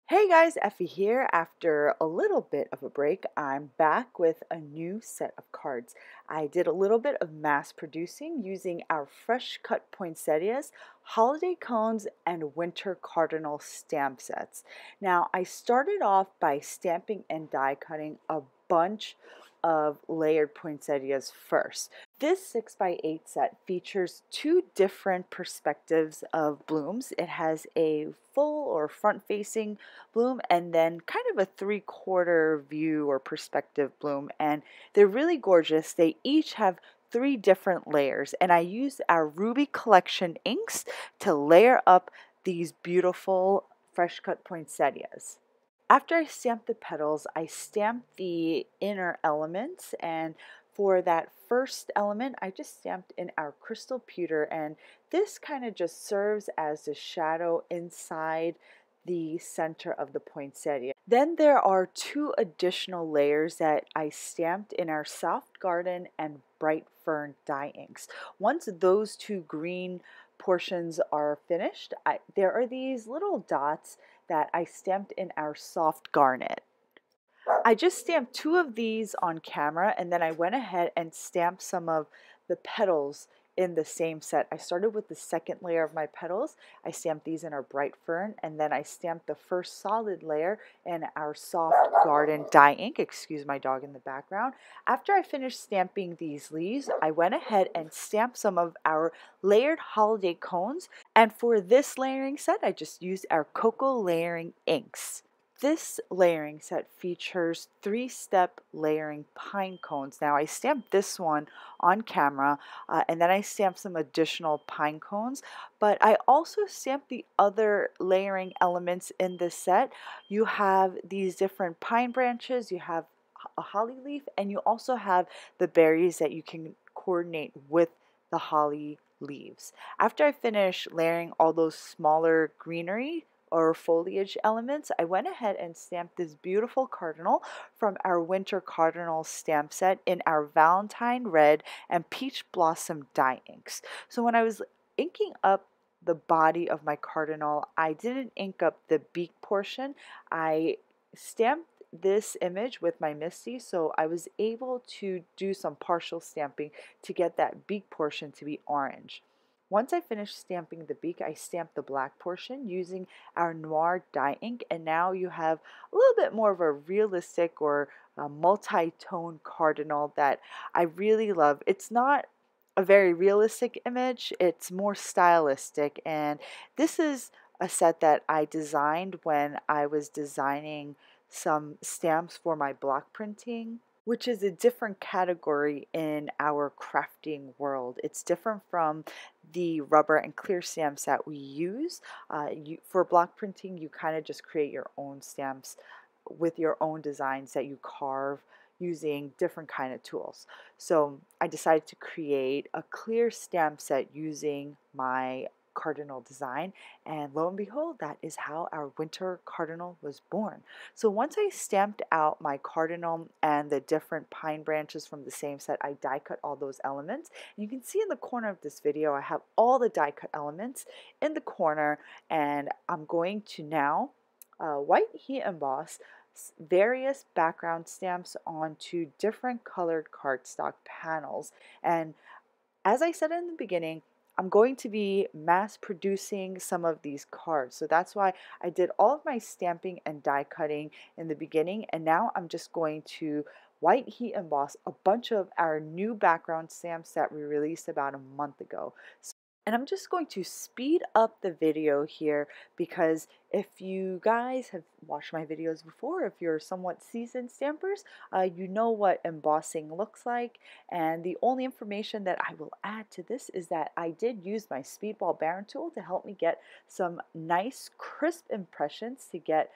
Hey guys, Effie here. After a little bit of a break, I'm back with a new set of cards. I did a little bit of mass producing using our fresh cut poinsettias, holiday cones, and winter cardinal stamp sets. Now, I started off by stamping and die cutting a bunch of layered poinsettias first. This 6x8 set features two different perspectives of blooms. It has a full or front-facing bloom and then kind of a three-quarter view or perspective bloom, and they're really gorgeous. They each have three different layers, and I used our Ruby Collection inks to layer up these beautiful fresh cut poinsettias. After I stamped the petals, I stamped the inner elements, and for that first element, I just stamped in our crystal pewter, and this kind of just serves as the shadow inside the center of the poinsettia. Then there are two additional layers that I stamped in our soft garden and bright fern dye inks. Once those two green portions are finished, there are these little dots that I stamped in our soft garnet. I just stamped two of these on camera, and then I went ahead and stamped some of the petals in the same set. I started with the second layer of my petals. I stamped these in our bright fern, and then I stamped the first solid layer in our soft garden dye ink. Excuse my dog in the background. After I finished stamping these leaves, I went ahead and stamped some of our layered holiday cones, and for this layering set, I just used our cocoa layering inks. This layering set features three-step layering pine cones. Now I stamped this one on camera and then I stamped some additional pine cones, but I also stamped the other layering elements in this set. You have these different pine branches, you have a holly leaf, and you also have the berries that you can coordinate with the holly leaves. After I finished layering all those smaller greenery or foliage elements, I went ahead and stamped this beautiful cardinal from our winter cardinal stamp set in our Valentine red and peach blossom dye inks. So when I was inking up the body of my cardinal, I didn't ink up the beak portion. I stamped this image with my Misty, so I was able to do some partial stamping to get that beak portion to be orange. Once I finished stamping the beak, I stamped the black portion using our Noir dye ink, and now you have a little bit more of a realistic or a multi-tone cardinal that I really love. It's not a very realistic image, it's more stylistic, and this is a set that I designed when I was designing some stamps for my block printing, which is a different category in our crafting world. It's different from the rubber and clear stamps that we use. For block printing, you kind of just create your own stamps with your own designs that you carve using different kind of tools. So I decided to create a clear stamp set using my cardinal design, and lo and behold, that is how our winter cardinal was born. So once I stamped out my cardinal and the different pine branches from the same set, I die cut all those elements. And you can see in the corner of this video I have all the die cut elements in the corner, and I'm going to now white heat emboss various background stamps onto different colored cardstock panels. And as I said in the beginning, I'm going to be mass producing some of these cards. So that's why I did all of my stamping and die cutting in the beginning, and now I'm just going to white heat emboss a bunch of our new background stamps that we released about a month ago. And I'm just going to speed up the video here because if you guys have watched my videos before, if you're somewhat seasoned stampers, you know what embossing looks like. And the only information that I will add to this is that I did use my Speedball Baron tool to help me get some nice crisp impressions to get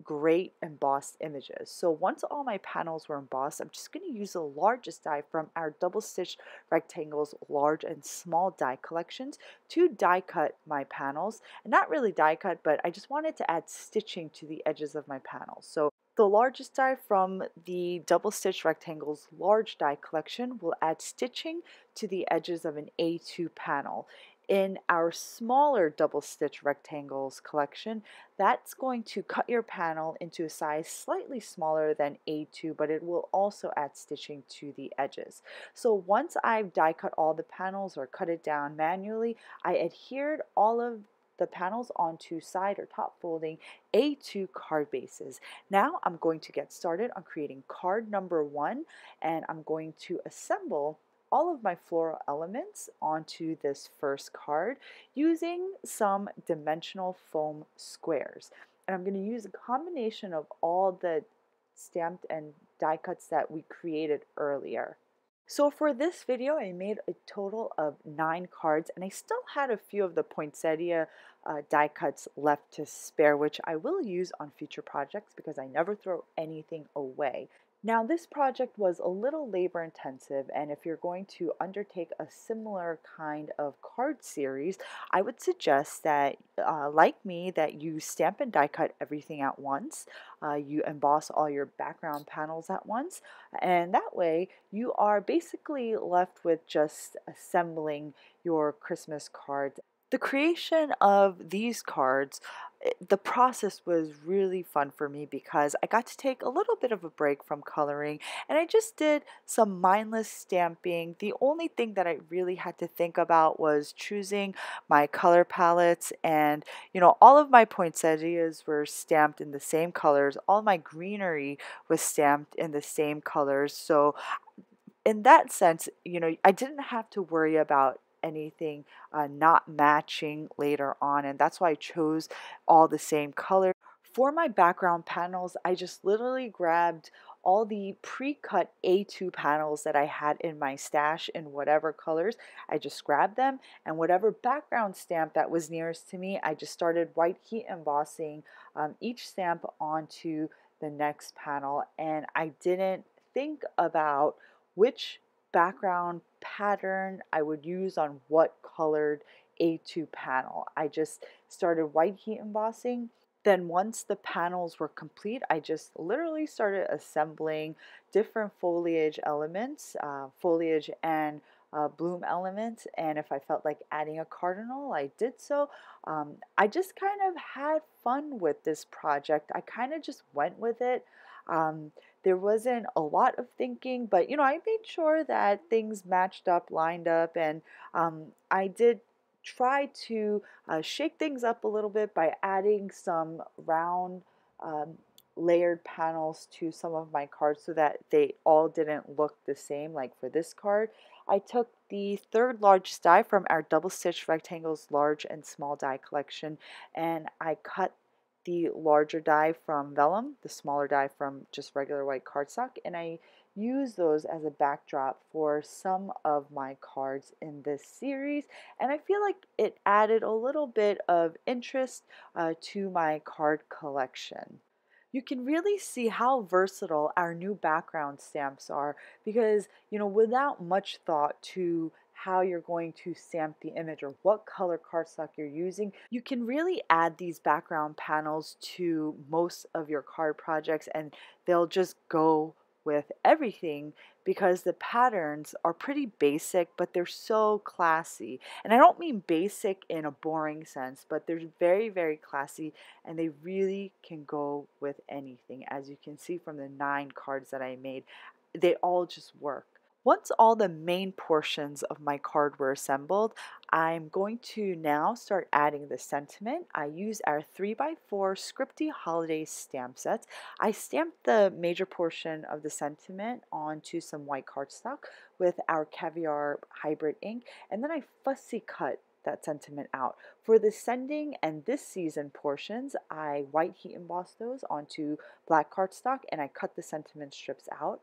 great embossed images. So once all my panels were embossed, I'm just going to use the largest die from our double stitch rectangles large and small die collections to die cut my panels. And not really die cut, but I just wanted to add stitching to the edges of my panels. So the largest die from the double stitch rectangles large die collection will add stitching to the edges of an A2 panel. In our smaller double stitch rectangles collection, that's going to cut your panel into a size slightly smaller than A2, but it will also add stitching to the edges. So once I've die cut all the panels or cut it down manually, I adhered all of the panels onto side or top folding A2 card bases. Now I'm going to get started on creating card number 1, and I'm going to assemble all of my floral elements onto this first card using some dimensional foam squares. And I'm going to use a combination of all the stamped and die cuts that we created earlier. So for this video, I made a total of 9 cards, and I still had a few of the poinsettia die cuts left to spare, which I will use on future projects because I never throw anything away. Now this project was a little labor intensive, and if you're going to undertake a similar kind of card series, I would suggest that, like me, that you stamp and die cut everything at once. You emboss all your background panels at once, and that way you are basically left with just assembling your Christmas cards. The creation of these cards, the process was really fun for me because I got to take a little bit of a break from coloring, and I just did some mindless stamping. The only thing that I really had to think about was choosing my color palettes, and all of my poinsettias were stamped in the same colors. All my greenery was stamped in the same colors. So in that sense, I didn't have to worry about anything not matching later on, and that's why I chose all the same color. For my background panels, I just literally grabbed all the pre-cut A2 panels that I had in my stash in whatever colors. I just grabbed them, and whatever background stamp that was nearest to me, I just started white heat embossing each stamp onto the next panel, and I didn't think about which background pattern I would use on what colored A2 panel. I just started white heat embossing. Then once the panels were complete, I just literally started assembling different foliage elements, foliage and bloom elements, and if I felt like adding a cardinal, I did so. I just kind of had fun with this project. I kind of just went with it. There wasn't a lot of thinking, but I made sure that things matched up, lined up, and I did try to shake things up a little bit by adding some round layered panels to some of my cards so that they all didn't look the same. Like for this card, I took the third largest die from our double stitch rectangles large and small die collection, and I cut the larger die from vellum, the smaller die from just regular white cardstock, and I use those as a backdrop for some of my cards in this series, and I feel like it added a little bit of interest to my card collection. You can really see how versatile our new background stamps are because, without much thought to how you're going to stamp the image or what color cardstock you're using, you can really add these background panels to most of your card projects, and they'll just go with everything because the patterns are pretty basic, but they're so classy. And I don't mean basic in a boring sense, but they're very, very classy, and they really can go with anything. As you can see from the 9 cards that I made, they all just work. Once all the main portions of my card were assembled, I'm going to now start adding the sentiment. I use our 3x4 Scripty holiday stamp sets. I stamped the major portion of the sentiment onto some white cardstock with our Caviar hybrid ink, and then I fussy cut that sentiment out. For the sending and this season portions, I white heat embossed those onto black cardstock, and I cut the sentiment strips out.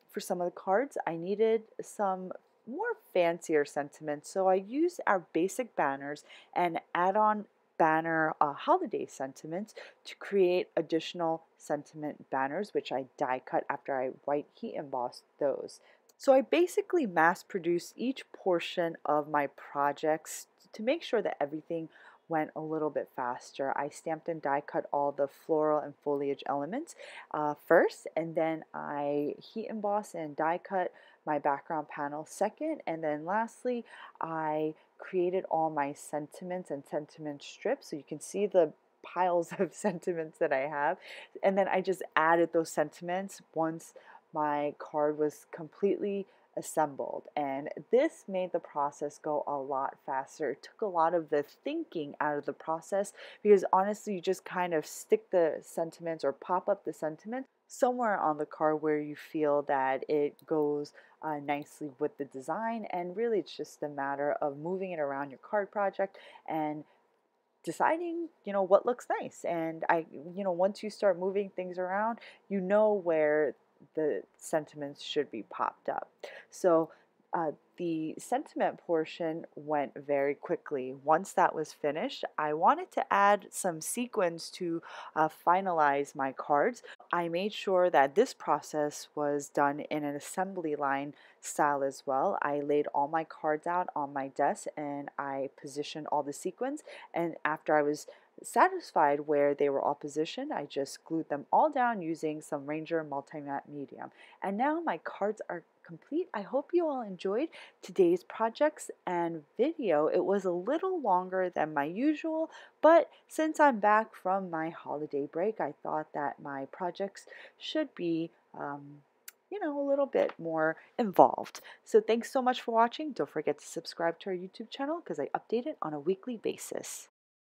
For some of the cards, I needed some more fancier sentiments, so I used our basic banners and add-on banner holiday sentiments to create additional sentiment banners, which I die cut after I white heat embossed those. So I basically mass produced each portion of my projects to make sure that everything went a little bit faster. I stamped and die cut all the floral and foliage elements first, and then I heat emboss and die cut my background panel second, and then lastly I created all my sentiments and sentiment strips, so you can see the piles of sentiments that I have, and then I just added those sentiments once my card was completely assembled, and this made the process go a lot faster. It took a lot of the thinking out of the process because honestly you just kind of stick the sentiments or pop up the sentiments somewhere on the card where you feel that it goes nicely with the design, and really it's just a matter of moving it around your card project and deciding, what looks nice. And once you start moving things around, you know where the sentiments should be popped up. So the sentiment portion went very quickly. Once that was finished, I wanted to add some sequins to finalize my cards. I made sure that this process was done in an assembly line style as well. I laid all my cards out on my desk and I positioned all the sequins, and after I was satisfied where they were all positioned, I just glued them all down using some Ranger Multi-Matte Medium. And now my cards are complete. I hope you all enjoyed today's projects and video. It was a little longer than my usual, but since I'm back from my holiday break, I thought that my projects should be a little bit more involved. So thanks so much for watching. Don't forget to subscribe to our YouTube channel because I update it on a weekly basis.